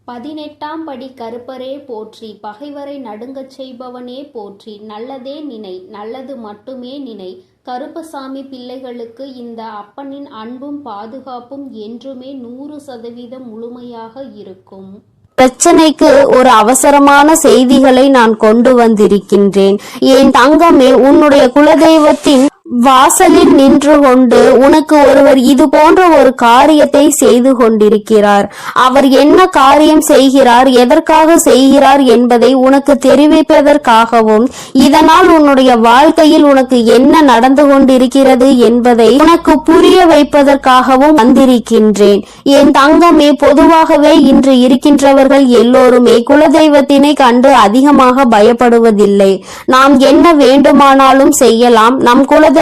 18ஆம் படி கருப்பரே போற்றி, பகைவரை நடுங்கச் செய்பவனே போற்றி, நல்லதே நினை, நல்லது மட்டுமே நினை. கருப்பசாமி பிள்ளைகளுக்கு இந்த அப்பனின் அன்பும் பாதுகாப்பும் என்றுமே 100% முழுமையாக இருக்கும். பிரச்சனைக்கு ஒரு அவசரமான செய்திகளை நான் கொண்டு வந்திருக்கின்றேன். என் தங்கமே, உன்னுடைய குலதெய்வத்தின் வாசலில் நின்று கொண்டு உனக்கு ஒருவர் இது போன்ற ஒரு காரியத்தை செய்து கொண்டிருக்கிறார். அவர் என்ன காரியம் செய்கிறார், எதற்காக செய்கிறார் என்பதை உனக்கு தெரிவிப்பதற்காகவும், இதனால் உன்னுடைய வாழ்க்கையில் உனக்கு என்ன நடந்து கொண்டிருக்கிறது என்பதை உனக்கு புரிய வைப்பதற்காகவும் வந்திருக்கின்றேன். என் தங்கமே, பொதுவாகவே இன்று இருக்கின்றவர்கள் எல்லோருமே குலதெய்வத்தினை கண்டு அதிகமாக பயப்படுவதில்லை. நாம் என்ன வேண்டுமானாலும் செய்யலாம், நம் குலதெய்வம்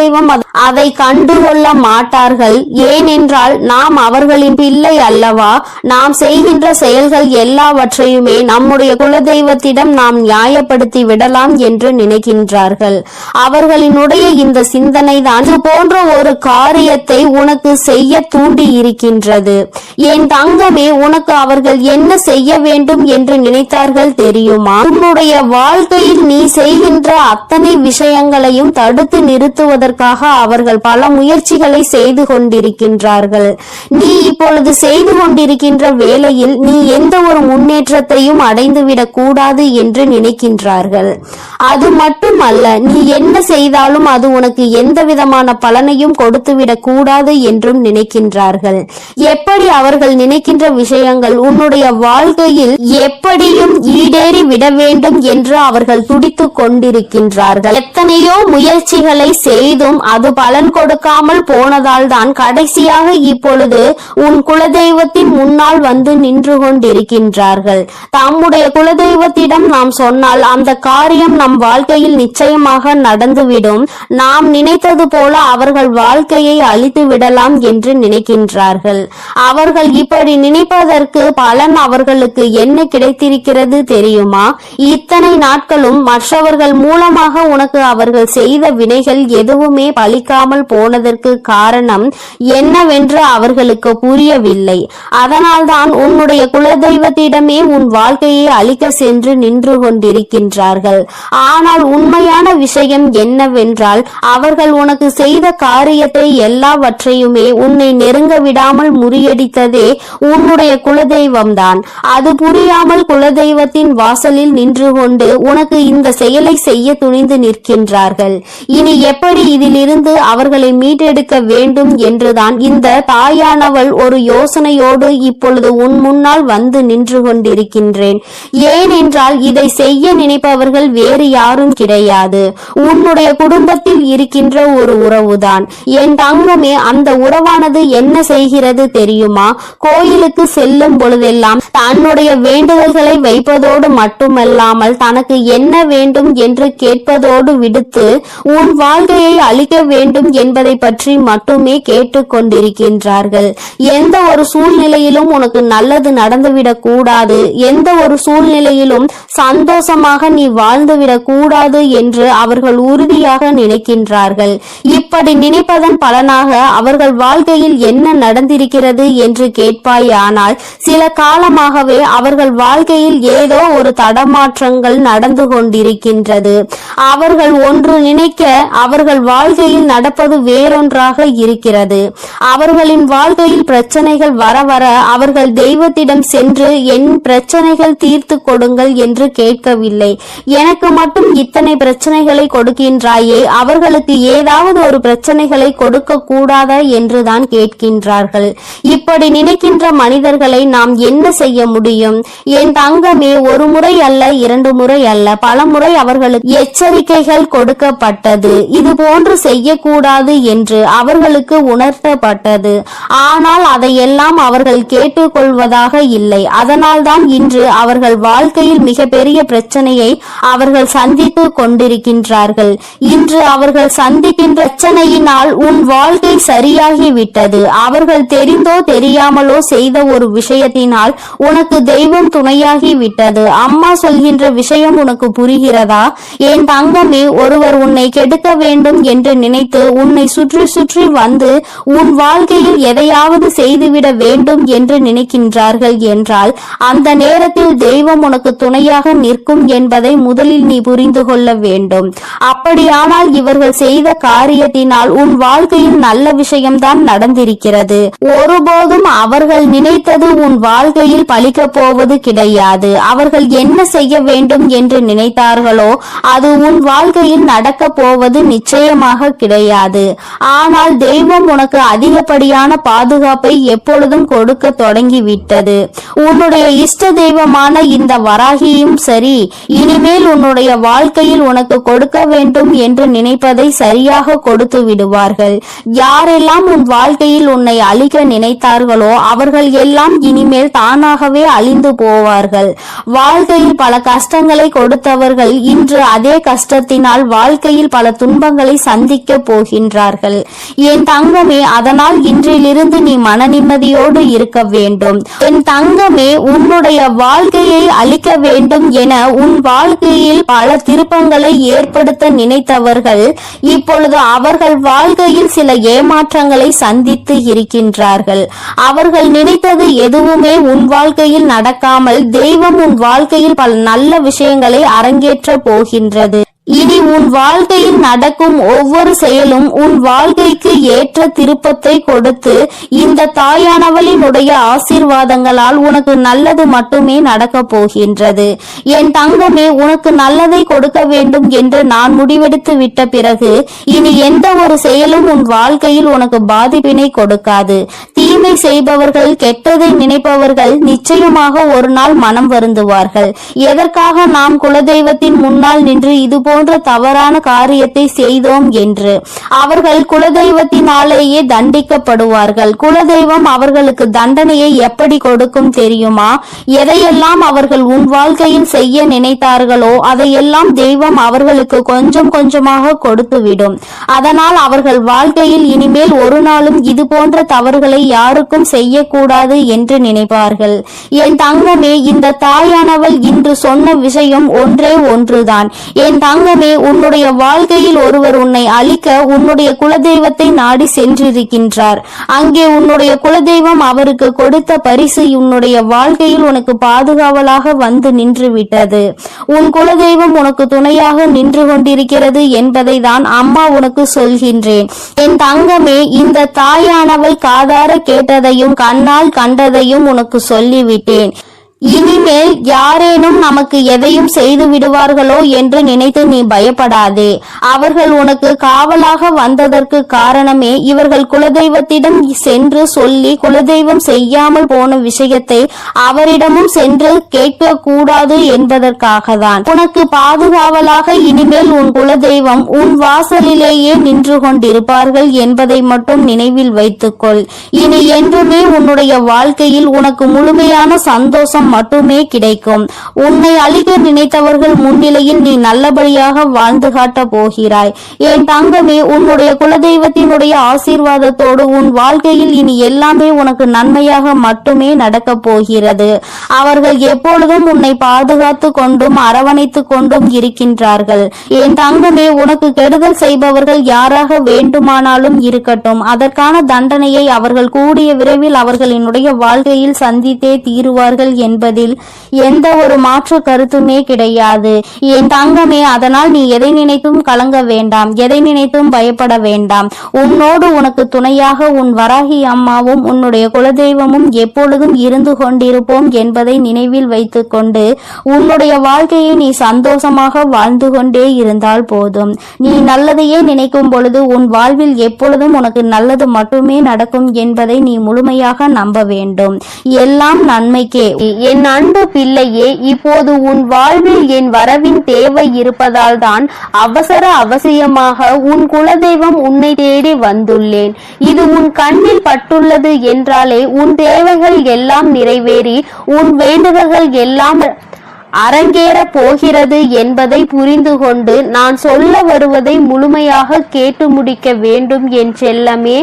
அதை கண்டுகொள்ள மாட்டார்கள். ஏனென்றால் நாம் அவர்களின் பிள்ளை அல்லவா. நாம் செய்கின்ற செயல்கள் எல்லாவற்றையுமே நம்முடைய குலதெய்வத்திடம் நாம் நியாயப்படுத்தி விடலாம் என்று நினைக்கின்றார்கள். அவர்களினுடைய இந்த சிந்தனை தான் இது போன்ற ஒரு காரியத்தை உனக்கு செய்ய தூண்டி இருக்கின்றது. என் தங்கமே, உனக்கு அவர்கள் என்ன செய்ய வேண்டும் என்று நினைத்தார்கள் தெரியுமா? உன்னுடைய வாழ்க்கையில் நீ செய்கின்ற அத்தனை விஷயங்களையும் தடுத்து நிறுத்துவதற்காக அவர்கள் பல முயற்சிகளை செய்து கொண்டிருக்கின்றார்கள். நீ இப்பொழுது செய்து கொண்டிருக்கின்ற வேளையில் நீ எந்த ஒரு முன்னேற்றத்தையும் அடைந்துவிடக் கூடாது என்று நினைக்கின்றார்கள். அது மட்டுமல்ல, நீ என்ன செய்தாலும் அது உனக்கு எந்த விதமான பலனையும் கொடுத்துவிடக் கூடாது என்றும் நினைக்கின்றார்கள். எப்படி அவர்கள் நினைக்கின்ற விஷயங்கள் உன்னுடைய வாழ்க்கையில் எப்படியும் ஈடேறி விட வேண்டும் என்று அவர்கள் துடித்துக் கொண்டிருக்கின்றார்கள். எத்தனையோ முயற்சிகளை செய்தும் அது பலன் கொடுக்காமல் போனதால் தான் கடைசியாக இப்பொழுது உன் குலதெய்வத்தின் முன்னால் வந்து நின்று கொண்டிருக்கின்றார்கள். தம்முடைய குலதெய்வத்திடம் நாம் சொன்னால் அந்த காரியம் நம் வாழ்க்கையில் நிச்சயமாக நடந்துவிடும். நாம் நினைத்தது போல அவர்கள் வாழ்க்கையை அழித்து விடலாம் என்று நினைக்கின்றார்கள். அவர்கள் இப்படி நினைப்பதற்கு பலன் அவர்களுக்கு என்ன கிடைத்திருக்கிறது தெரியுமா? இத்தனை நாட்களும் மற்றவர்கள் மூலமாக உனக்கு அவர்கள் செய்த வினைகள் எதுவுமே பலிக்காமல் போனதற்கு காரணம் என்னவென்று அவர்களுக்கு புரியவில்லை. அதனால்தான் உன்னுடைய குலதெய்வத்திடமே உன் வாழ்க்கையை அழிக்க சென்று நின்று கொண்டிருக்கின்றார்கள். ஆனால் உண்மையான விஷயம் என்னவென்றால், அவர்கள் உனக்கு செய்த காரியத்தை எல்லாவற்றையுமே உன்னை நெருங்க விடாமல் முறியடித்ததே உன்னுடைய குலதெய்வம்தான். அது புரியாமல் குலதெய்வத்தின் வாசலில் நின்று கொண்டு உனக்கு இந்த செயலை செய்ய துணிந்து நிற்கின்றார்கள். இனி எப்படி இதிலிருந்து அவர்களை மீட்டெடுக்க வேண்டும் என்றுதான் இந்த தாயானவள் ஒரு யோசனையோடு இப்பொழுது உன் முன்னால் வந்து நின்று கொண்டிருக்கின்றேன். ஏனென்றால் இதை செய்ய நினைப்பவர்கள் வேறு யாரும் கிடையாது, உன்னுடைய குடும்பத்தில் இருக்கின்ற ஒரு உறவுதான். என் தங்கமே, அந்த உறவானது என்ன செய்கிறது தெரியுமா? கோயிலுக்கு செல்லும் பொழுதெல்லாம் தன்னுடைய வேண்டுதல்களை வைப்பதோடு மட்டுமல்லாமல் தனக்கு என்ன வேண்டும் என்று கேட்பதோடு விடுத்து உன் வாழ்க்கையை அழிக்க வேண்டும் என்பதை பற்றி மட்டுமே கேட்டுக் கொண்டிருக்கின்றார்கள். எந்த ஒரு சூழ்நிலையிலும் உனக்கு நல்லது நடந்துவிடக் கூடாது, எந்த ஒரு சூழ்நிலையிலும் சந்தோஷமாக நீ வாழ்ந்துவிடக் கூடாது என்று அவர்கள் உறுதியாக நினைக்கின்றார்கள். இப்படி நினைப்பதன் பலனாக அவர்கள் வாழ்க்கையில் என்ன நடந்திருக்கிறது என்று கேட்பாயானால், சில காலமாகவே அவர்கள் வாழ்க்கையில் ஏதோ ஒரு தடமாற்றங்கள் நடந்து கொண்டிருக்கின்றது. அவர்கள் ஒன்று நினைக்க அவர்கள் வாழ்க்கையில் நடப்பது வேறொன்றாக இருக்கிறது. அவர்களின் வாழ்க்கையில் பிரச்சனைகள் வர வர அவர்கள் தெய்வத்திடம் சென்று என் பிரச்சனைகள் தீர்த்து கொடுங்கள் என்று கேட்கவில்லை. எனக்கு மட்டும் இத்தனை பிரச்சனைகளை கொடுக்கின்றாயே, அவர்களுக்கு ஏதாவது ஒரு பிரச்சனைகளை கொடுக்க கூடாதா என்றுதான் கேட்கின்றார்கள். இப்படி நினைக்கின்ற மனிதர்களை நாம் என்ன செய்ய முடியும்? என் தங்கமே, ஒரு முறை அல்ல, 2 முறை அல்ல, பல முறை அவர்களுக்கு எச்சரிக்கைகள் கொடுக்கப்பட்டது. இது போன்று செய்யக்கூடாது என்று அவர்களுக்கு உணர்த்தப்பட்டது. ஆனால் அதையெல்லாம் அவர்கள் கேட்டுக்கொள்வதாக இல்லை. அதனால்தான் இன்று அவர்கள் வாழ்க்கையில் மிகப்பெரிய பிரச்சனையை அவர்கள் சந்தித்து கொண்டிருக்கின்றார்கள். இன்று அவர்கள் சந்திக்கின்ற பிரச்சனையினால் உன் வாழ்க்கை சரியாகிவிட்டது. அவர்கள் தெரிந்தோ தெரியாமலோ செய்த ஒரு விஷயத்தினால் உனக்கு தெய்வம் துணையாகி விட்டது. அம்மா சொல்கின்ற விஷயம் உனக்கு புரிகிறதா? என் தங்கமே, ஒருவர் உன்னை கெடுக்க வேண்டும் என்று நினைத்து உன்னை சுற்றி சுற்றி வந்து உன் வாழ்க்கையில் எதையாவது செய்துவிட வேண்டும் என்று நினைக்கின்றார்கள் என்றால் அந்த நேரத்தில் தெய்வம் உனக்கு துணையாக நிற்கும் என்பதை முதலில் நீ புரிந்து கொள்ள வேண்டும். அப்படியானால் இவர்கள் செய்த காரியத்தினால் உன் வாழ்க்கையில் நல்ல விஷயம்தான் நடந்திருக்கிறது. ஒருபோதும் அவர்கள் நினைத்தது உன் வாழ்க்கையில் பலிக்கப் போவது கிடையாது. அவர்கள் என்ன செய்ய வேண்டும் என்று நினைத்தார்களோ அது உன் வாழ்க்கையில் நடக்க போவது நிச்சயமாக கிடையாது. ஆனால் தெய்வம் உனக்கு அதிகப்படியான பாதுகாப்பை எப்பொழுதும் கொடுக்க தொடங்கிவிட்டது. உன்னுடைய இஷ்ட தெய்வமான இந்த வராகியும் சரி, இனிமேல் உன்னுடைய வாழ்க்கையில் உனக்கு கொடுக்க வேண்டும் என்று நினைப்பதை சரியாக கொடுத்து விடுவார்கள். யாரெல்லாம் உன் வாழ்க்கையில் உன்னை அழிக்க நினைத்தார்களோ அவர்கள் எல்லாம் இனிமேல் தானாகவே அழிந்து போவார்கள். வாழ்க்கையில் பல கஷ்டங்களை கொடுத்தவர்கள் இன்று அதே கஷ்டத்தினால் வாழ்க்கையில் பல துன்பங்களை சந்திக்க போகின்றார்கள். என் தங்கமே, அதனால் இன்றிலிருந்து நீ மன நிம்மதியோடு இருக்க வேண்டும். என் தங்கமே, உன்னுடைய வாழ்க்கையை அழிக்க வேண்டும் என உன் வாழ்க்கையில் பல திருப்பங்களை ஏற்படுத்த நினைத்தவர்கள் இப்பொழுது அவர்கள் வாழ்க்கையில் சில ஏமாற்றங்களை சந்தித்து இருக்கின்றார்கள். அவர்கள் நினைத்தது எதுவுமே உன் வாழ்க்கையில் நடக்காமல் தெய்வம் உன் வாழ்க்கையில் பல நல்ல விஷயங்களை அரங்கேற்ற போகின்றது. இனி உன் வாழ்க்கையில் நடக்கும் ஒவ்வொரு செயலும் உன் வாழ்க்கைக்கு ஏற்ற திருப்பத்தை கொடுத்து இந்த தாயானவளினுடைய ஆசீர்வாதங்களால் உனக்கு நல்லது மட்டுமே நடக்க போகின்றது. என் தங்கமே, உனக்கு நல்லதை கொடுக்க வேண்டும் என்று நான் முடிவெடுத்து விட்ட பிறகு இனி எந்த ஒரு செயலும் உன் வாழ்க்கையில் உனக்கு பாதிப்பினை கொடுக்காது. தீமை செய்பவர்கள், கெட்டதை நினைப்பவர்கள் நிச்சயமாக ஒரு நாள் மனம் வருந்துவார்கள். எதற்காக நாம் குலதெய்வத்தின் முன்னால் நின்று இது போன்ற தவறான காரியத்தை செய்தோம் என்று அவர்கள் குலதெய்வத்தினாலேயே தண்டிக்கப்படுவார்கள். குலதெய்வம் அவர்களுக்கு தண்டனையை எப்படி கொடுக்கும் தெரியுமா? எதையெல்லாம் அவர்கள் உன் வாழ்க்கையில் செய்ய நினைத்தார்களோ அதையெல்லாம் தெய்வம் அவர்களுக்கு கொஞ்சம் கொஞ்சமாக கொடுத்துவிடும். அதனால் அவர்கள் வாழ்க்கையில் இனிமேல் ஒரு நாளும் இது போன்ற தவறுகளை யாருக்கும் செய்யக்கூடாது என்று நினைப்பார்கள். என் தங்கமே, இந்த தாயானவள் இன்று சொன்ன விஷயம் ஒன்றே ஒன்றுதான். என் தங்கமே, உன்னுடைய வாழ்க்கையில் ஒருவர் உன்னை அழிக்க உன்னுடைய குலதெய்வத்தை நாடி சென்றிருக்கின்றார். அங்கே உன்னுடைய குலதெய்வம் அவருக்கு கொடுத்த பரிசு உன்னுடைய வாழ்க்கையில் உனக்கு பாதுகாவலாக வந்து நின்று விட்டது. உன் குலதெய்வம் உனக்கு துணையாக நின்று கொண்டிருக்கிறது என்பதை தான் அம்மா உனக்கு சொல்கின்றேன். என் தங்கமே, இந்த தாயானவள் காதார கேட்டதையும் கண்ணால் கண்டதையும் உனக்கு சொல்லிவிட்டேன். இனிமேல் யாரேனும் நமக்கு எதையும் செய்து விடுவார்களோ என்று நினைத்து நீ பயப்படாதே. அவர்கள் உனக்கு காவலாக வந்ததற்கு காரணமே இவர்கள் குலதெய்வத்திடம் சென்று சொல்லி குலதெய்வம் செய்யாமல் போன விஷயத்தை அவரிடமும் சென்று கேட்க கூடாது என்பதற்காக தான். உனக்கு பாதுகாவலாக இனிமேல் உன் குலதெய்வம் உன் வாசலிலேயே நின்று கொண்டிருப்பார்கள் என்பதை மட்டும் நினைவில் வைத்துக்கொள். இனி என்றுமே உன்னுடைய வாழ்க்கையில் உனக்கு முழுமையான சந்தோஷம் மட்டுமே கிடைக்கும். உன்னை அழிக்க நினைத்தவர்கள் முன்னிலையில் நீ நல்லபடியாக வாழ்ந்து காட்ட போகிறாய். என் தங்கமே, உன்னுடைய குலதெய்வத்தினுடைய ஆசீர்வாதத்தோடு உன் வாழ்க்கையில் இனி எல்லாமே உனக்கு நன்மையாக மட்டுமே நடக்க போகிறது. அவர்கள் எப்பொழுதும் உன்னை பாதுகாத்து கொண்டும் அரவணைத்து கொண்டும் இருக்கின்றார்கள். என் தங்கமே, உனக்கு கெடுதல் செய்பவர்கள் யாராக வேண்டுமானாலும் இருக்கட்டும், அதற்கான தண்டனையை அவர்கள் கூடிய விரைவில் அவர்களினுடைய வாழ்க்கையில் சந்தித்தே தீருவார்கள் என்பதில் எந்த ஒரு மாற்று கருத்துமே கிடையாது. என் தங்கமே, அதனால் நீ எதை நினைத்தும் கலங்க வேண்டாம், எதை நினைத்தும் பயப்பட வேண்டாம். உன்னோடு உனக்கு துணையாக உன் வராகி அம்மாவும் உன்னுடைய குலதெய்வமும் எப்பொழுதும் இருந்து கொண்டிருப்போம் என்பதை நினைவில் வைத்துக் கொண்டு உன்னுடைய வாழ்க்கையை நீ சந்தோஷமாக வாழ்ந்து கொண்டே இருந்தால் போதும். நீ நல்லதையே நினைக்கும் பொழுது உன் வாழ்வில் எப்பொழுதும் உனக்கு நல்லது மட்டுமே நடக்கும் என்பதை நீ முழுமையாக நம்ப வேண்டும். எல்லாம் நன்மைக்கே. என் அன்பு பிள்ளையே, இப்போது உன் வாழ்வில் என் வரவின் தேவை இருப்பதால் தான் அவசியமாக உன் குலதெய்வம் உன்னை தேடி வந்துள்ளேன். இது உன் கண்ணில் பட்டுள்ளது என்றாலே உன் தேவைகள் எல்லாம் நிறைவேறி உன் வேண்டுதல்கள் எல்லாம் அரங்கேற போகிறது என்பதை புரிந்து கொண்டு நான் சொல்ல வருவதை முழுமையாக கேட்டு முடிக்க வேண்டும் என் செல்லமே.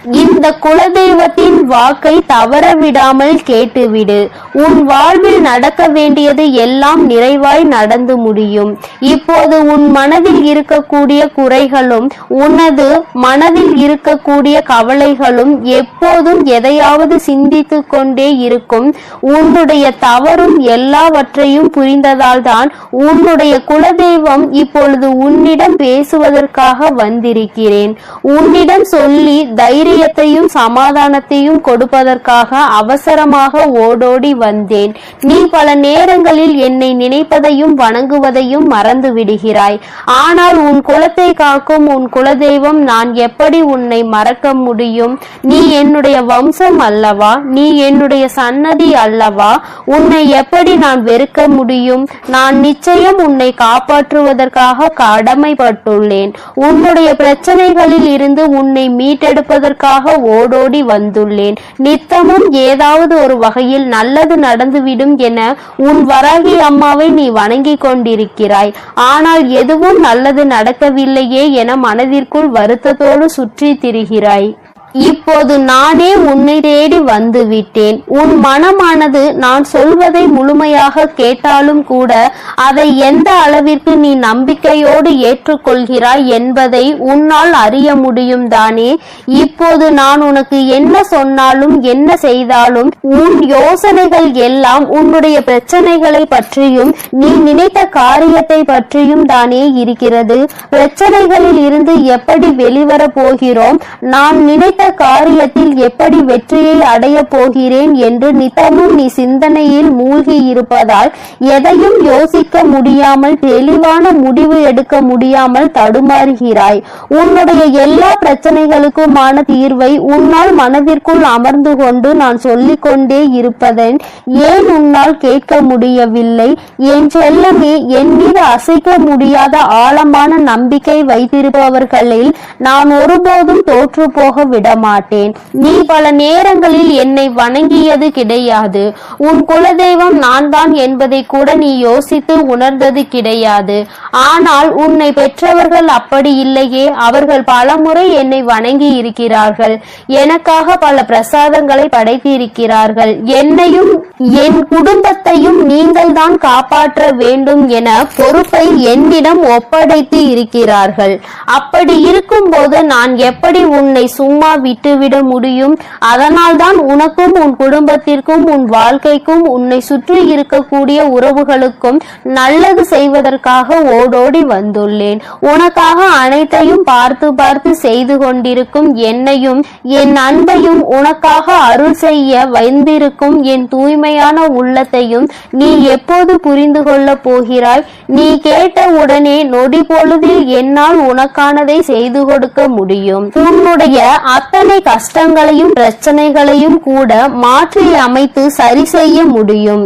இந்த குலதெய்வத்தின் வாக்கை தவறவிடாமல் கேட்டுவிடு. உன் வாழ்வில் நடக்க வேண்டியது எல்லாம் நிறைவாய் நடந்து முடியும். இப்போது உன் மனதில் இருக்கக்கூடிய குறைகளும் உனது மனதில் இருக்கக்கூடிய கவலைகளும் எப்போதும் எதையாவது சிந்தித்து கொண்டே இருக்கும். உன்னுடைய தவறும் எல்லாவற்றையும் புரிந்ததால் தான் உன்னுடைய குலதெய்வம் இப்பொழுது உன்னிடம் பேசுவதற்காக வந்திருக்கிறேன். உன்னிடம் சொல்லி தைரியத்தையும் சமாதானத்தையும் கொடுப்பதற்காக அவசரமாக ஓடோடி வந்தேன். நீ பல நேரங்களில் என்னை நினைப்பதையும் வணங்குவதையும் மறந்து விடுகிறாய். ஆனால் உன் குலத்தை காக்கும் உன் குலதெய்வம் நான் எப்படி உன்னை மறக்க முடியும்? நீ என்னுடைய வம்சம் அல்லவா? நீ என்னுடைய சன்னதி அல்லவா? உன்னை எப்படி நான் வெறுக்க முடியும்? நான் நிச்சயம் உன்னை காப்பாற்றுவதற்காக கடமைப்பட்டுள்ளேன். உன்னுடைய பிரச்சனைகளில் இருந்து உன்னை மீட்டெடுப்பதற்காக ஓடோடி வந்துள்ளேன். நித்தமும் ஏதாவது ஒரு வகையில் நல்லது நடந்துவிடும் என உன் வராகி அம்மாவை நீ வணங்கி கொண்டிருக்கிறாய். ஆனால் எதுவும் நல்லது நடக்கவில்லையே என மனதிற்குள் வருத்தத்தோடு சுற்றி திரிகிறாய். இப்போது நானே உன்னை தேடி வந்து விட்டேன். உன் மனமானது நான் சொல்வதை முழுமையாக கேட்டாலும் கூட அதை எந்த அளவிற்கு நீ நம்பிக்கையோடு ஏற்றுக்கொள்கிறாய் என்பதை உன்னால் அறிய முடியும் தானே. இப்போது நான் உனக்கு என்ன சொன்னாலும் என்ன செய்தாலும் உன் யோசனைகள் எல்லாம் உன்னுடைய பிரச்சனைகளை பற்றியும் நீ நினைத்த காரியத்தை பற்றியும் தானே இருக்கிறது. பிரச்சனைகளில் இருந்து எப்படி வெளிவர போகிறோம், நான் நினைத்த காரியத்தில் எப்படி வெற்றியை அடைய போகிறேன் என்று நித்தமும் நீ சிந்தனையில் மூழ்கி இருப்பதால் எதையும் யோசிக்க முடியாமல் தெளிவான முடிவு எடுக்க முடியாமல் தடுமாறுகிறாய். உன்னுடைய எல்லா பிரச்சனைகளுக்குமான தீர்வை உன்னால் மனதிற்குள் அமர்ந்து கொண்டு நான் சொல்லிக் கொண்டே இருப்பதன் ஏன் உன்னால் கேட்க முடியவில்லை? என் செல்லமே, என் மீது அசைக்க முடியாத ஆழமான நம்பிக்கை வைத்திருப்பவர்களில் நான் ஒருபோதும் தோற்று போக விடமாட்டேன். நீ பல நேரங்களில் என்னை வணங்கியது கிடையாது. உன் குலதெய்வம் நான் தான் என்பதை கூட நீ யோசித்து உணர்ந்தது கிடையாது. ஆனால் உன்னை பெற்றவர்கள் அப்படி இல்லையே. அவர்கள் பலமுறை என்னை வணங்கி இருக்கிறார்கள். எனக்காக பல பிரசாதங்களை படைத்து இருக்கிறார்கள். என்னையும் என் குடும்பத்தையும் நீங்கள் தான் காப்பாற்ற வேண்டும் என பொறுப்பை என்னிடம் ஒப்படைத்து இருக்கிறார்கள். அப்படி இருக்கும் போது நான் எப்படி உன்னை சும்மா விட்டுவிட முடியும்? அதனால் தான் உனக்கும் உன் குடும்பத்திற்கும் உன் வாழ்க்கைக்கும் உன்னை சுற்றி இருக்கக்கூடிய உறவுகளுக்கும் நல்லது செய்வதற்காக ஓடோடி வந்துள்ளேன். உனக்காக அனைத்தையும் பார்த்து பார்த்து செய்து கொண்டிருக்கும் என்னையும் என் அன்பையும் உனக்காக அருள் செய்ய வந்திருக்கும் என் தூய்மையான உள்ளத்தையும் நீ எப்போது புரிந்து கொள்ள போகிறாய்? நீ கேட்ட உடனே நொடி பொழுதில் என்னால் உனக்கானதை செய்து கொடுக்க முடியும். உன்னுடைய அத்தனை கஷ்டங்களையும் பிரச்சனைகளையும் கூட மாற்றி அமைத்து சரி செய்ய முடியும்.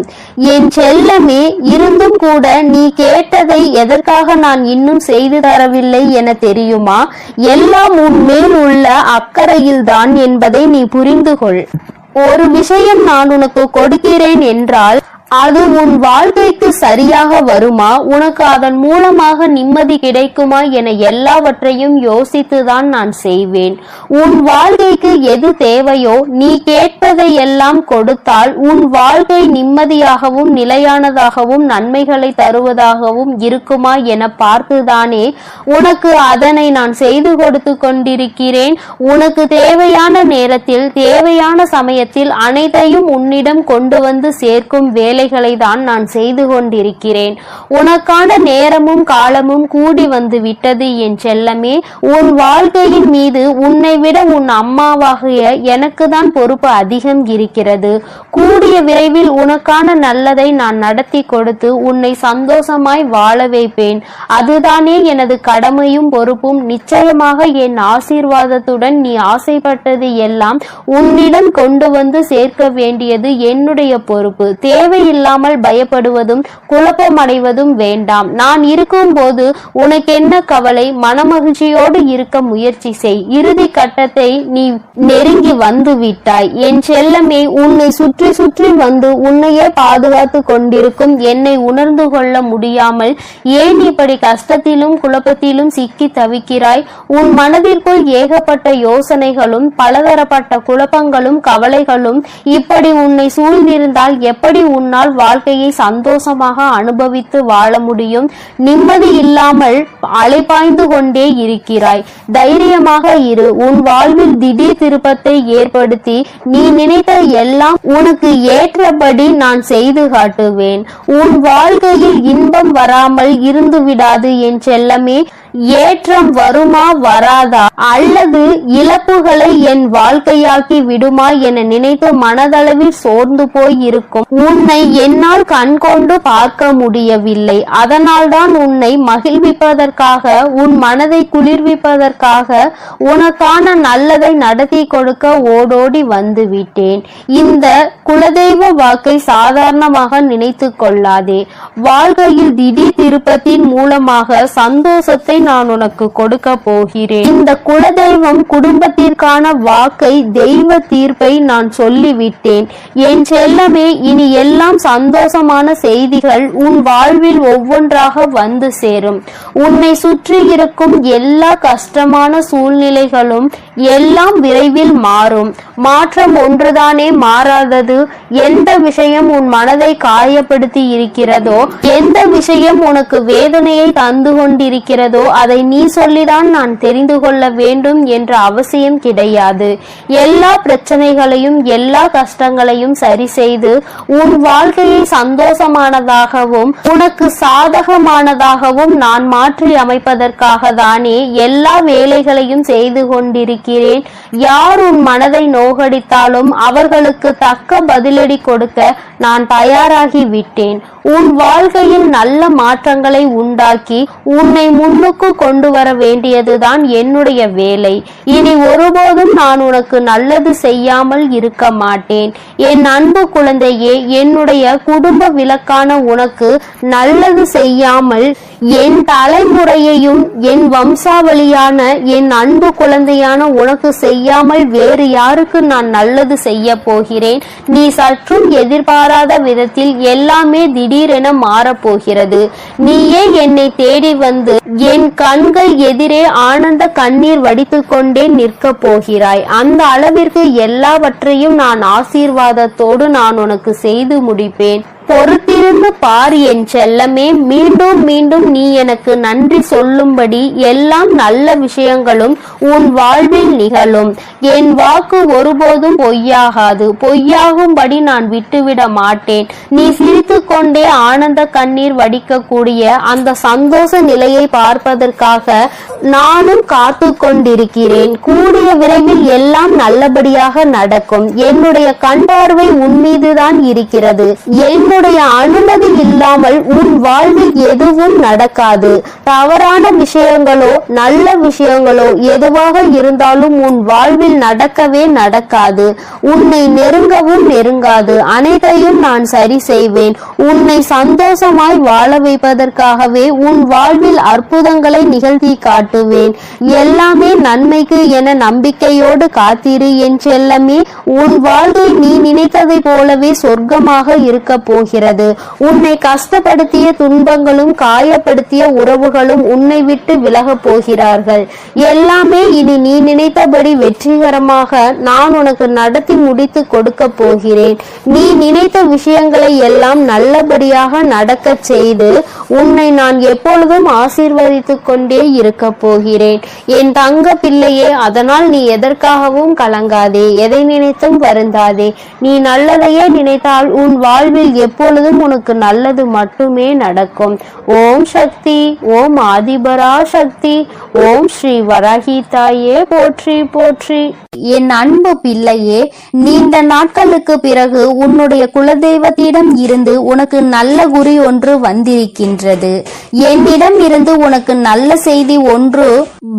என் செல்லமே, இருந்தும் கூட நீ கேட்டதை எதற்காக நான் இன்னும் செய்து தரவில்லை என தெரியுமா? எல்லாம் உன் மேல் உள்ள அக்கறையில் தான் என்பதை நீ புரிந்து கொள். ஒரு விஷயம் நான் உனக்கு கொடுக்கிறேன் என்றால் அது உன் வாழ்க்கைக்கு சரியாக வருமா? உனக்கு அதன் மூலமாக நிம்மதி கிடைக்குமா என எல்லாவற்றையும் யோசித்துதான் நான் செய்வேன். உன் வாழ்க்கைக்கு எது தேவையோ நீ கேட்பதை எல்லாம் கொடுத்தால் உன் வாழ்க்கை நிம்மதியாகவும் நிலையானதாகவும் நன்மைகளை தருவதாகவும் இருக்குமா என பார்த்துதானே உனக்கு அதனை நான் செய்து கொடுத்து கொண்டிருக்கிறேன். உனக்கு தேவையான நேரத்தில் தேவையான சமயத்தில் அனைத்தையும் உன்னிடம் கொண்டு வந்து சேர்க்கும் வேலைகளை தான் நான் செய்து கொண்டிருக்கிறேன். உனக்கான நேரமும் காலமும் கூடி வந்து விட்டது என் செல்லமே. உன் வாழ்க்கையின் மீது உன்னை விட உன் அம்மாவாகிய எனக்கு தான் பொறுப்பு அதிகம் இருக்கிறது. கூடிய விரைவில் உனக்கான நல்லதை நான் நடத்தி கொடுத்து உன்னை சந்தோஷமாய் வாழ வைப்பேன். அதுதானே எனது கடமையும் பொறுப்பும். நிச்சயமாக என் ஆசீர்வாதத்துடன் நீ ஆசைப்பட்டது எல்லாம் உன்னிடம் கொண்டு வந்து சேர்க்க வேண்டியது என்னுடைய பொறுப்பு. தேவையில்லை தேவையில்லாமல் பயப்படுவதும் குழப்பமடைவதும் வேண்டாம். நான் இருக்கும் போது உனக்கென்ன கவலை? மனமகிழ்ச்சியோடு இருக்க முயற்சி செய். இறுதி கட்டத்தை நீ நெருங்கி வந்து விட்டாய். என் செல்லமே, உன்னை சுற்றி சுற்றி வந்து உன்னையே பாதுகாத்து கொண்டிருக்கும் என்னை உணர்ந்து கொள்ள முடியாமல் ஏன் இப்படி கஷ்டத்திலும் குழப்பத்திலும் சிக்கி தவிக்கிறாய்? உன் மனதிற்குள் ஏகப்பட்ட யோசனைகளும் பலதரப்பட்ட குழப்பங்களும் கவலைகளும் இப்படி உன்னை சூழ்ந்திருந்தால் எப்படி உன்னால் வாழ்க்கையை சந்தோஷமாக அனுபவித்து வாழ முடியும்? நிம்மதி இல்லாமல் அலைபாய்ந்து கொண்டே இருக்கிறாய். தைரியமாக இரு. உன் வாழ்வில் திடீர் திருப்பத்தை ஏற்படுத்தி நீ நினைத்த எல்லாம் உனக்கு ஏற்றபடி நான் செய்து காட்டுவேன். உன் வாழ்க்கையில் இன்பம் வராமல் இருந்து விடாது என் செல்லமே. ஏற்றம் வருமா வராதா, அல்லது இழப்புகளை என் வாழ்க்கையாக்கி விடுமா என நினைத்து மனதளவில் சோர்ந்து போய் இருக்கும் உன்னை என்னால் கண்கொண்டு பார்க்க முடியவில்லை. அதனால்தான் உன்னை மகிழ்விப்பதற்காக, உன் மனதை குளிர்விப்பதற்காக உனக்கான நல்லதை நடத்தி கொடுக்க ஓடோடி வந்து விட்டேன். இந்த குலதெய்வ வாக்கை சாதாரணமாக நினைத்து கொள்ளாதே. வாழ்க்கையில் திடீர் திருப்பத்தின் மூலமாக சந்தோஷத்தை நான் உனக்கு கொடுக்க போகிறேன். இந்த குலதெய்வம் குடும்பத்திற்கான வாக்கை, தெய்வ தீர்ப்பை நான் சொல்லிவிட்டேன். என் செல்லமே, இனி எல்லாம் சந்தோஷமான செய்திகள் உன் வாழ்வில் ஒவ்வொன்றாக வந்து சேரும். உன்னை சுற்றி இருக்கும் எல்லா கஷ்டமான சூழ்நிலைகளும் எல்லாம் விரைவில் மாறும். மாற்றம் ஒன்றுதானே மாறாதது. எந்த விஷயம் உன் மனதை காயப்படுத்தி இருக்கிறதோ, எந்த விஷயம் உனக்கு வேதனையை தந்து கொண்டிருக்கிறதோ அதை நீ சொல்லிதான் நான் தெரிந்து கொள்ள வேண்டும் என்ற அவசியம் கிடையாது. எல்லா பிரச்சனைகளையும் எல்லா கஷ்டங்களையும் சரி செய்து உன் வாழ்க்கையை சந்தோஷமானதாகவும் உனக்கு சாதகமானதாகவும் நான் மாற்றி அமைப்பதற்காக தானே எல்லா வேலைகளையும் செய்து கொண்டிருக்கிறேன். யார் உன் மனதை நோகடித்தாலும் அவர்களுக்கு தக்க பதிலடி கொடுக்க நான் தயாராகி விட்டேன். உன் வாழ்க்கையில் நல்ல மாற்றங்களை உண்டாக்கி உன்னை முன்னுக்கு கொண்டு வர வேண்டியதுதான் என்னுடைய வேலை. இனி ஒருபோதும் நான் உனக்கு நல்லது செய்யாமல் இருக்க மாட்டேன். என் அன்பு குழந்தையே, என்னுடைய குடும்ப விளக்கான உனக்கு நல்லது செய்யாமல் என் தலைமுறையையும் என் வம்சாவளியான என் அன்பு குழந்தையான உனக்கு செய்யாமல் வேறு யாருக்கு நான் நல்லது செய்ய போகிறேன்? நீ சற்றும் எதிர்பாராத விதத்தில் எல்லாமே திடீரென மாறப்போகிறது. நீயே என்னை தேடி வந்து என் கண்கள் எதிரே ஆனந்த கண்ணீர் வடித்துக் கொண்டே நிற்க போகிறாய். அந்த அளவிற்கு எல்லாவற்றையும் நான் ஆசீர்வாதத்தோடு நான் உனக்கு செய்து முடிப்பேன். பொறுத்திருந்து பார் என் செல்லமே. மீண்டும் மீண்டும் நீ எனக்கு நன்றி சொல்லும்படி எல்லாம் நல்ல விஷயங்களும் உன் வாழ்வில் நிகழும். என் வாக்கு ஒருபோதும் பொய்யாகாது. பொய்யாகும்படி நான் விட்டுவிட மாட்டேன். நீ சிரித்து கொண்டே ஆனந்த கண்ணீர் வடிக்கக்கூடிய அந்த சந்தோஷ நிலையை பார்ப்பதற்காக நானும் காத்து கொண்டிருக்கிறேன். கூடிய விரைவில் எல்லாம் நல்லபடியாக நடக்கும். என்னுடைய கண் பார்வை உன் மீதுதான் இருக்கிறது. என்னுடைய அனுமதி இல்லாமல் உன் வாழ்வில் எதுவும் நடக்காது. தவறான விஷயங்களோ நல்ல விஷயங்களோ எதுவாக இருந்தாலும் உன் வாழ்வில் நடக்கவே நடக்காது. உன்னை நெருங்கவும் நெருங்காது. அனைத்தையும் நான் சரி செய்வேன். உன்னை சந்தோஷமாய் வாழ வைப்பதற்காகவே உன் வாழ்வில் அற்புதங்களை நிகழ்த்தி காட்டுவேன். எல்லாமே நன்மைக்கு என நம்பிக்கையோடு காத்திரு என் செல்லமே. உன் வாழ்க்கை நீ நினைத்ததை போலவே சொர்க்கமாக இருக்க போகிறது. உன்னை கஷ்டப்படுத்திய துன்பங்களும் காயப்படுத்திய உறவுகளும் உன்னை விட்டு விலக போகிறார்கள். எல்லாமே இனி நீ நினைத்தபடி வெற்றிகரமாக நான் உனக்கு நடத்தி முடித்து கொடுக்க போகிறேன். நீ நினைத்த விஷயங்களை எல்லாம் நல்லபடியாக நடக்க செய்து உன்னை நான் எப்பொழுதும் ஆசீர்வதித்துக் கொண்டே இருக்க போகிறேன் என் தங்க பிள்ளையே. அதனால் நீ எதற்காகவும் கலங்காதே, எதை நினைத்தும் வருந்தாதே. நீ நல்லதையே நினைத்தால் உன் வாழ்வில் எப்பொழுதும் உனக்கு நல்லது மட்டுமே நடக்கும். ஓம் சக்தி, ஓம் ஆதிபரா சக்தி, ஓம் ஸ்ரீ வராகி தாயே போற்றி போற்றி. என் அன்பு பிள்ளையே, நீண்ட நாட்களுக்கு பிறகு உன்னுடைய குலதெய்வத்திடம் இருந்து உனக்கு நல்ல குறி ஒன்று வந்திருக்கின்றது. என்னிடம் இருந்து உனக்கு நல்ல செய்தி ஒன்று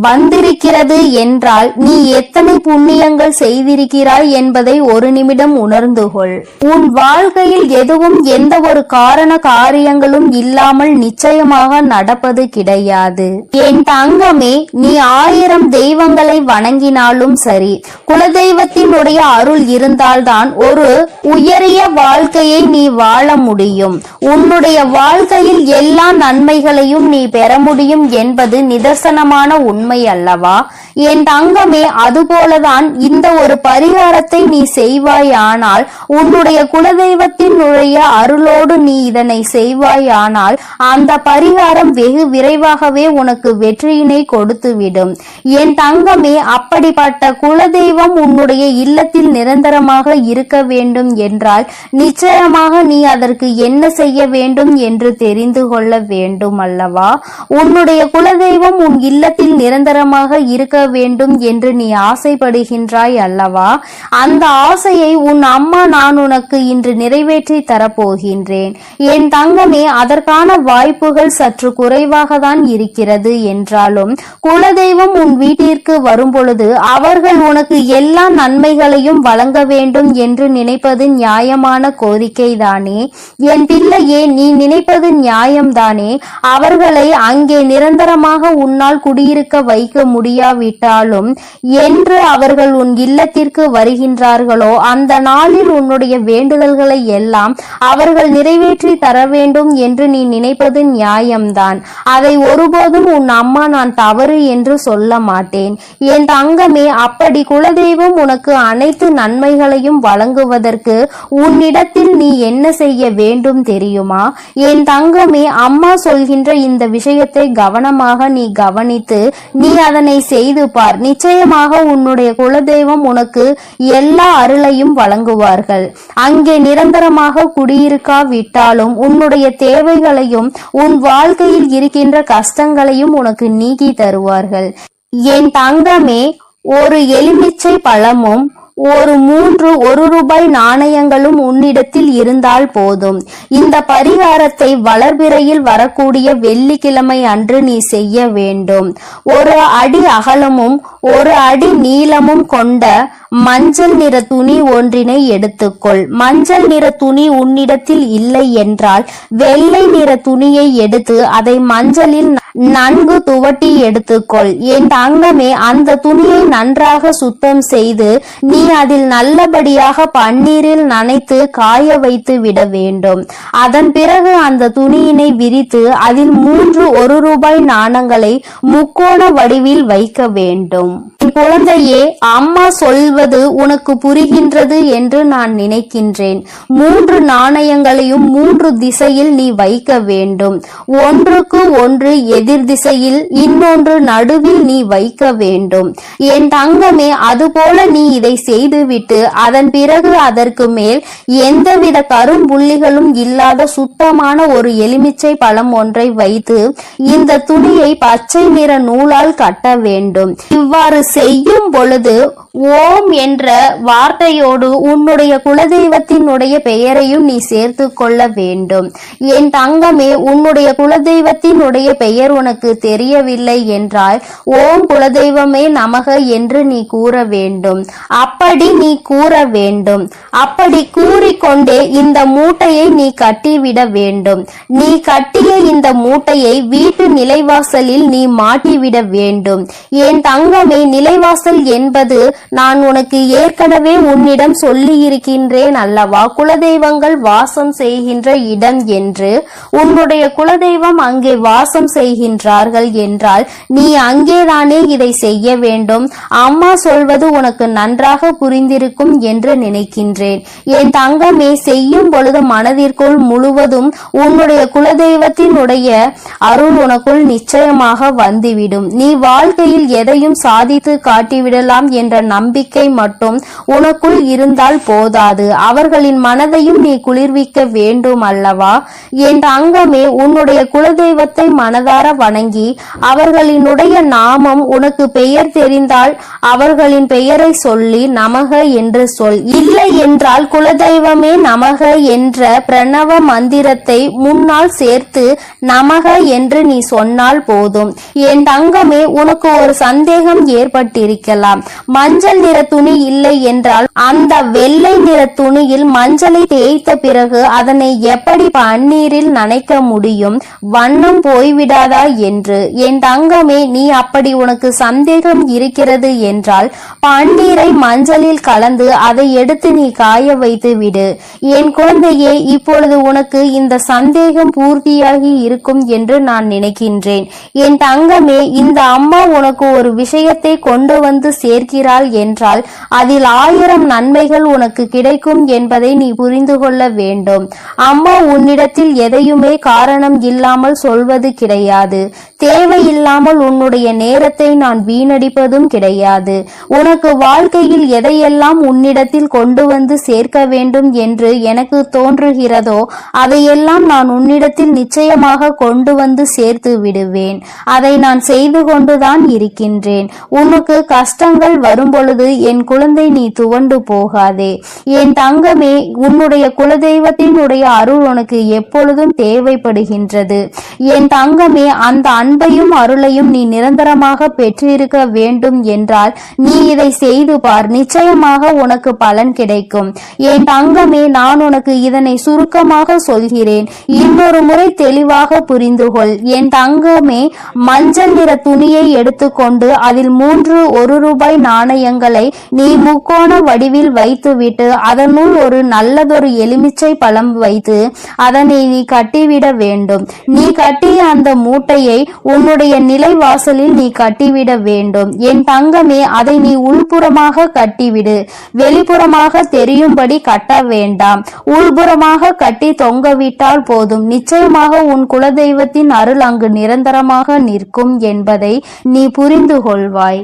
வந்திருக்கிறது என்றால் நீ எத்தனை புண்ணியங்கள் செய்திருக்கிறாய் என்பதை ஒரு நிமிடம் உணர்ந்து கொள். உன் வாழ்க்கையில் எதுவும் எந்த ஒரு காரண காரியங்களும் இல்லாமல் நிச்சயமாக நடப்பது கிடையாது. என் தங்கமே, நீ 1000 தெய்வங்களை வணங்கினாலும் சரி, குலதெய்வத்தினுடைய அருள் இருந்தால்தான் ஒரு உயரிய வாழ்க்கையை நீ வாழ முடியும். உன்னுடைய வாழ்க்கையில் எல்லா நன்மைகளையும் நீ பெற முடியும் என்பது நிதர்சனமான உண்மை அல்லவா? என் தங்கமே, அதுபோலதான் இந்த ஒரு பரிகாரத்தை நீ செய்வாயானால், உன்னுடைய குலதெய்வத்தினுடைய அருளோடு நீ இதனை செய்வாயானால் அந்த பரிகாரம் வெகு விரைவாகவே உனக்கு வெற்றியினை கொடுத்துவிடும். என் தங்கமே, அப்படிப்பட்ட குலதெய்வம் உன்னுடைய இல்லத்தில் நிரந்தரமாக இருக்க வேண்டும் என்றால் நிச்சயமாக நீ அதற்கு என்ன செய்ய வேண்டும் என்று தெரிந்து கொள்ள வேண்டும் அல்லவா? உன்னுடைய குலதெய்வம் உன் இல்லத்தில் நிரந்தரமாக இருக்க வேண்டும் என்று நீ ஆசைப்படுகின்றாய் அல்லவா? அந்த ஆசையை உன் அம்மா நான் உனக்கு இன்று நிறைவேற்றி தரப்போகின்றேன். என் தங்கமே, அதற்கான வாய்ப்புகள் சற்று குறைவாக தான் இருக்கிறது என்றாலும் குலதெய்வம் உன் வீட்டிற்கு வரும் பொழுது அவர்கள் உனக்கு எல்லா நன்மைகளையும் வழங்க வேண்டும் என்று நினைப்பது நியாயமான கோரிக்கை தானே? என் பிள்ளையே, நீ நினைப்பது நியாயம்தானே? அவர்களை அங்கே நிரந்தரமாக உன்னால் குடியிருக்க வைக்க முடியாவிட்டாலும் என்று அவர்கள் உன் இல்லத்திற்கு வருகின்றார்களோ அந்த நாளில் உன்னுடைய வேண்டுதல்களை எல்லாம் அவர்கள் நிறைவேற்றி தர வேண்டும் என்று நீ நினைப்பது நியாயம்தான். அதை ஒருபோதும் உன் அம்மா நான் தவறு என்று சொல்ல மாட்டேன். என் தங்கமே, அப்படி குலதெய்வம் உனக்கு அனைத்து நன்மைகளையும் வழங்குவதற்கு உன்னிடத்தில் நீ என்ன செய்ய வேண்டும் தெரியுமா? என் தங்கமே, அம்மா சொல்கின்ற இந்த விஷயத்தை கவனமாக நீ கவனித்து நீ அதனை செய்து பார். நிச்சயமாக உன்னுடைய குலதெய்வம் உனக்கு எல்லா அருளையும் வழங்குவார்கள். அங்கே நிரந்தரமாக குடியிருக்காவிட்டாலும் உன்னுடைய தேவைகளையும் உன் வாழ்க்கையில் இருக்கின்ற கஷ்டங்களையும் உனக்கு நீக்கி தருவார்கள். என் தங்கமே, ஒரு எலுமிச்சை பழமும் ஒரு 3 1 நாணயங்களும் உன்னிடத்தில் இருந்தால் போதும். இந்த பரிகாரத்தை வளர்பிறையில் வரக்கூடிய வெள்ளிக்கிழமை அன்று நீ செய்ய வேண்டும். 1 அடி அகலமும் 1 அடி நீளமும் கொண்ட மஞ்சள் நிற துணி ஒன்றினை எடுத்துக்கொள். மஞ்சள் நிற துணி உன்னிடத்தில் இல்லை என்றால் வெள்ளை நிற துணியை எடுத்து அதை மஞ்சளில் நன்கு துவட்டி எடுத்துக்கொள். என் தங்கமே, அந்த துணியை நன்றாக சுத்தம் செய்து நீ அதில் நல்லபடியாக பன்னீரில் நனைத்து காய வைத்து விட வேண்டும். அதன் பிறகு அந்த துணியினை விரித்து அதில் 3 1 நாணங்களை முக்கோண வடிவில் வைக்க வேண்டும். குழந்தையே, அம்மா சொல்வது உனக்கு புரிகின்றது என்று நான் நினைக்கின்றேன். 3 நாணயங்களையும் 3 திசையில் நீ வைக்க வேண்டும். ஒன்றுக்கு ஒன்று எதிர் திசையில், இன்னொன்று நடுவில் நீ வைக்க வேண்டும். என் தங்கமே, அதுபோல நீ இதை செய்துவிட்டு அதன் பிறகு அதற்கு மேல் எந்தவித கரும்புள்ளிகளும் இல்லாத சுத்தமான ஒரு எலுமிச்சை பழம் ஒன்றை வைத்து இந்த துணியை பச்சை நிற நூலால் கட்ட வேண்டும். இவ்வாறு செய்யும் பொழுது ஓம் என்ற வார்த்தையோடு உன்னுடைய குலதெய்வத்தினுடைய பெயரையும் நீ சேர்த்து கொள்ள வேண்டும். என் தங்கமே, உன்னுடைய குலதெய்வத்தினுடைய பெயர் உனக்கு தெரியவில்லை என்றால் ஓம் குலதெய்வமே நமக என்று நீ கூற வேண்டும். அப்படி நீ கூற வேண்டும். அப்படி கூறிக்கொண்டே இந்த மூட்டையை நீ கட்டிவிட வேண்டும். நீ கட்டிய இந்த மூட்டையை வீட்டு நிலைவாசலில் நீ மாட்டிவிட வேண்டும். என் தங்கமே, நிலைவாசல் என்பது நான் உனக்கு ஏற்கனவே உன்னிடம் சொல்லி இருக்கின்றேன் அல்லவா, குலதெய்வங்கள் வாசம் செய்கின்ற இடம் என்று. உன்னுடைய குலதெய்வம் அங்கே வாசம் செய்கின்றார்கள் என்றால் நீ அங்கேதானே இதை செய்ய வேண்டும். அம்மா சொல்வது உனக்கு நன்றாக புரிந்திருக்கும் என்று நினைக்கின்றேன். என் தங்கமே, செய்யும் பொழுது மனதிற்குள் முழுவதும் உன்னுடைய குலதெய்வத்தினுடைய அருள் உனக்குள் நிச்சயமாக வந்துவிடும். நீ வாழ்க்கையில் எதையும் சாதித்து காட்டிவிடலாம் என்ற நம்பிக்கை மட்டும் உனக்குள் இருந்தால் போதாது, அவர்களின் மனதையும் நீ குளிர்விக்க வேண்டும் அல்லவா? என் தங்கமே, உன்னுடைய குலதெய்வத்தை மனதார வணங்கி அவர்களினுடைய நாமம் உனக்கு பெயர் தெரிந்தால் அவர்களின் பெயரை சொல்லி நமக என்று சொல். இல்லை என்றால் குலதெய்வமே நமக என்ற பிரணவ மந்திரத்தை முன்னால் சேர்த்து நமக என்று நீ சொன்னால் போதும். என் தங்கமே, உனக்கு ஒரு சந்தேகம் ஏற்பட்டிருக்கலாம். மஞ்சள் நிற துணி இல்லை என்றால் அந்த வெள்ளை நிற துணியில் மஞ்சளை தேய்த்த பிறகு அதனை எப்படி பன்னீரில் நனைக்க முடியும், வண்ணம் போய்விடாதா என்று. என் தங்கமே, நீ அப்படி உனக்கு சந்தேகம் இருக்கிறது என்றால் பன்னீரை மஞ்சளில் கலந்து அதை எடுத்து நீ காய வைத்து விடு. என் குழந்தையே, இப்பொழுது உனக்கு இந்த சந்தேகம் பூர்த்தியாகி இருக்கும் என்று நான் நினைக்கின்றேன். என் தங்கமே, இந்த அம்மா உனக்கு ஒரு விஷயத்தை கொண்டு வந்து சேர்க்கிறாள் என்றால் அதில் 1000 நன்மைகள் உனக்கு கிடைக்கும் என்பதை நீ புரிந்து கொள்ள வேண்டும். அம்மா உன்னிடத்தில் எதையுமே காரணம் இல்லாமல் சொல்வது கிடையாது. தேவையில்லாமல் உன்னுடைய நேரத்தை நான் வீணடிப்பதும் கிடையாது. உனக்கு வாழ்க்கையில் எதையெல்லாம் உன்னிடத்தில் கொண்டு வந்து சேர்க்க வேண்டும் என்று எனக்கு தோன்றுகிறதோ அதையெல்லாம் நான் உன்னிடத்தில் நிச்சயமாக கொண்டு வந்து சேர்த்து விடுவேன். அதை நான் செய்து கொண்டுதான் இருக்கின்றேன். உனக்கு கஷ்டங்கள் வரும்பொழுது என் குழந்தை நீ துவண்டு போகாதே. என் தங்கமே, உன்னுடைய குலதெய்வத்தினுடைய அருள் உனக்கு எப்பொழுதும் தேவைப்படுகின்றது. என் தங்கமே, அந்த அன்பையும் அருளையும் நீ நிரந்தரமாக பெற்றிருக்க வேண்டும் என்றால் நீ இதை செய்து பார். நிச்சயமாக உனக்கு பலன் கிடைக்கும். என் தங்கமே, நான் உனக்கு இதனை சுருக்கமாக சொல்கிறேன். இன்னொரு முறை தெளிவாக புரிந்து கொள். என் தங்கமே, மஞ்சள் நிற துணியை எடுத்துக்கொண்டு அதில் 3 1 ரூபாய் நாணயங்களை நீ முக்கோண வடிவில் வைத்துவிட்டு அதனுள் ஒரு நல்லதொரு எலுமிச்சை பழம் வைத்து அதனை நீ கட்டிவிட வேண்டும். நீ கட்டிய அந்த மூட்டையை உன்னுடைய நிலைவாசலில் நீ கட்டிவிட வேண்டும். என் தங்கமே, அதை நீ உள்புறமாக கட்டிவிடு. வெளிப்புறமாக தெரியும்படி கட்ட வேண்டாம். உள்புறமாக கட்டி தொங்கவிட்டால் போதும். நிச்சயமாக உன் குலதெய்வத்தின் அருள் அங்கு நிரந்தரமாக நிற்கும் என்பதை நீ புரிந்து கொள்வாய்.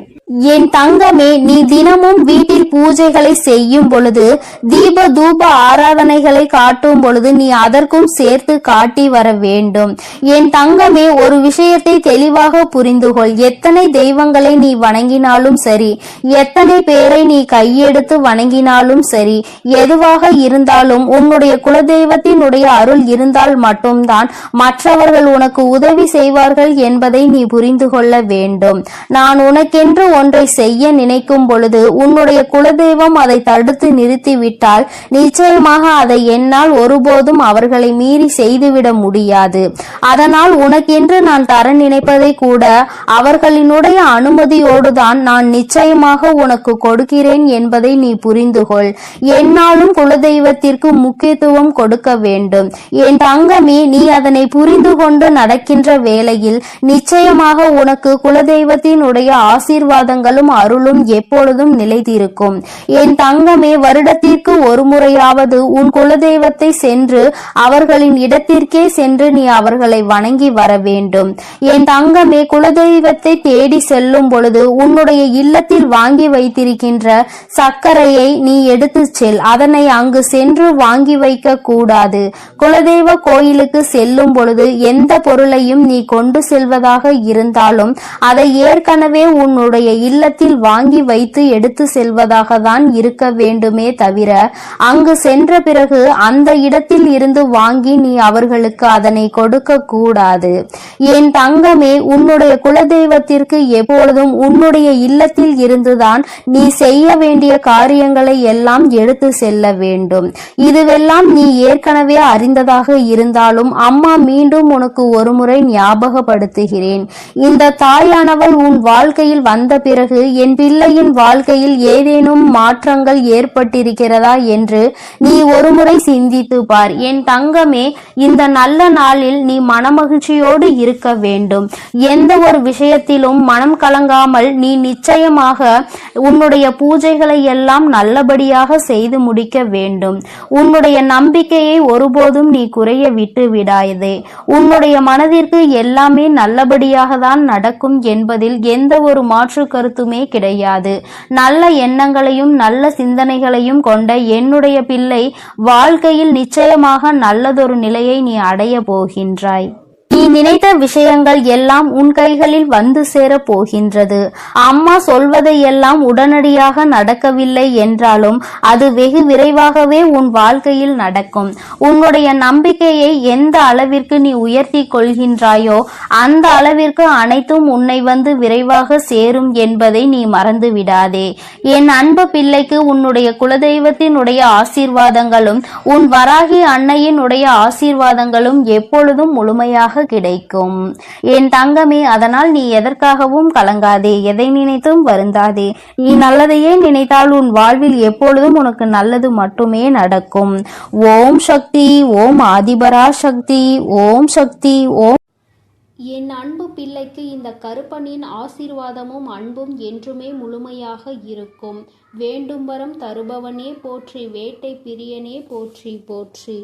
என் தங்கமே, நீ தினமும் வீட்டில் பூஜைகளை செய்யும் பொழுது தீப தூப ஆராதனைகளை காட்டும் பொழுது நீ அதற்கும் சேர்த்து காட்டி வர வேண்டும். என் தங்கமே, ஒரு விஷயத்தை தெளிவாக புரிந்து கொள். எத்தனை தெய்வங்களை நீ வணங்கினாலும் சரி, எத்தனை பேரை நீ கையெடுத்து வணங்கினாலும் சரி, எதுவாக இருந்தாலும் உன்னுடைய குலதெய்வத்தினுடைய அருள் இருந்தால் மட்டும்தான் மற்றவர்கள் உனக்கு உதவி செய்வார்கள் என்பதை நீ புரிந்து கொள்ள வேண்டும். நான் உனக்கென்று ஒன்றை செய்ய நினைக்கும் பொழுது உன்னுடைய குலதெய்வம் அதை தடுத்து நிறுத்திவிட்டால் நிச்சயமாக அதை என்னால் ஒருபோதும் அவர்களை மீறி செய்துவிட முடியாது. அதனால் உனக்கென்று நான் தர நினைப்பதை கூட அவர்களினுடைய அனுமதியோடுதான் நான் நிச்சயமாக உனக்கு கொடுக்கிறேன் என்பதை நீ புரிந்து கொள். என்னாலும் குலதெய்வத்திற்கு முக்கியத்துவம் கொடுக்க வேண்டும். என் தங்கமே, நீ அதனை புரிந்து கொண்டு நடக்கின்ற வேளையில் நிச்சயமாக உனக்கு குலதெய்வத்தினுடைய ஆசீர்வாதங்களும் அருளும் எப்பொழுதும் நிலைத்திருக்கும். என் தங்கமே, வருடத்திற்கு ஒரு முறையாவது உன் குலதெய்வத்தை சென்று அவர்களின் இடத்திற்கே சென்று நீ அவர்களை வணங்கி வர வேண்டும். என் தங்கமே, குலதெய்வத்தை தேடி செல்லும் பொழுது உன்னுடைய இல்லத்தில் வாங்கி வைத்திருக்கின்ற சர்க்கரையை நீ எடுத்து செல். அதனை அங்கு சென்று வாங்கி வைக்க கூடாது. குலதெய்வ கோயிலுக்கு செல்லும் பொழுது எந்த பொருளையும் நீ கொண்டு செல்வதாக இருந்தாலும் அதை ஏற்கனவே உன்னுடைய இல்லத்தில் வாங்கி வைத்து எடுத்து செல்வதாக தான் இருக்க வேண்டுமே தவிர அங்கு சென்ற பிறகு அந்த இடத்தில் இருந்து வாங்கி நீ அவர்களுக்கு அதனை கொடுக்க கூடாது. என் தங்கமே, உன்னுடைய குலதெய்வத்திற்கு எப்பொழுதும் உன்னுடைய இல்லத்தில் இருந்துதான் நீ செய்ய வேண்டிய காரியங்களை எல்லாம் எடுத்து செல்ல வேண்டும். இதுவெல்லாம் நீ ஏற்கனவே அறிந்ததாக இருந்தாலும் அம்மா மீண்டும் உனக்கு ஒரு முறை ஞாபகப்படுத்துகிறேன். இந்த தாயானவள் உன் வாழ்க்கையில் வந்த பிறகு என் பிள்ளையின் வாழ்க்கையில் ஏதேனும் மாற்றங்கள் ஏற்பட்டிருக்கிறதா என்று நீ ஒருமுறை சிந்தித்து பார். என் தங்கமே, இந்த நல்ல நாளில் நீ மனமகிழ்ச்சியோடு இருக்க வேண்டும். எந்த ஒரு விஷயத்திலும் மனம் கலங்காமல் நீ நிச்சயமாக உன்னுடைய பூஜைகளை எல்லாம் நல்லபடியாக செய்து முடிக்க வேண்டும். உன்னுடைய நம்பிக்கையை ஒருபோதும் நீ குறைய விட்டு விடாதே. உன்னுடைய மனதிற்கு எல்லாமே நல்லபடியாக தான் நடக்கும் என்பதில் எந்த ஒரு மாற்று கருத்துமே கிடையாது. நல்ல எண்ணங்களையும் நல்ல சிந்தனைகளையும் கொண்ட என்னுடைய பிள்ளை, வாழ்க்கையில் நிச்சயமாக நல்லதொரு நிலையை நீ அடைய போகின்றாய். நீ நினைத்த விஷயங்கள் எல்லாம் உன் கைகளில் வந்து சேரப் போகின்றது. அம்மா சொல்வதையெல்லாம் உடனடியாக நடக்கவில்லை என்றாலும் அது வெகு விரைவாகவே உன் வாழ்க்கையில் நடக்கும். உன்னுடைய நம்பிக்கையை எந்த அளவிற்கு நீ உயர்த்தி கொள்கின்றாயோ அந்த அளவிற்கு அனைத்தும் உன்னை வந்து விரைவாக சேரும் என்பதை நீ மறந்து விடாதே. என் அன்பு பிள்ளைக்கு உன்னுடைய குலதெய்வத்தினுடைய ஆசீர்வாதங்களும் உன் வராகி அன்னையினுடைய ஆசீர்வாதங்களும் எப்பொழுதும் முழுமையாக கிடைக்கும். என் தங்கமே, அதனால் நீ எதற்காகவும் கலங்காதே, எதை நினைத்தும் வருந்தாதே. நீ நல்லதையே நினைத்தால் உன் வாழ்வில் எப்பொழுதும் உனக்கு நல்லது மட்டுமே நடக்கும். ஓம் சக்தி, ஓம் ஆதிபரா சக்தி, ஓம் சக்தி, ஓம். என் அன்பு பிள்ளைக்கு இந்த கருப்பனின் ஆசீர்வாதமும் அன்பும் என்றுமே முழுமையாக இருக்கும். வேண்டும் வரம் தருபவனே போற்றி, வேட்டை பிரியனே போற்றி போற்றி.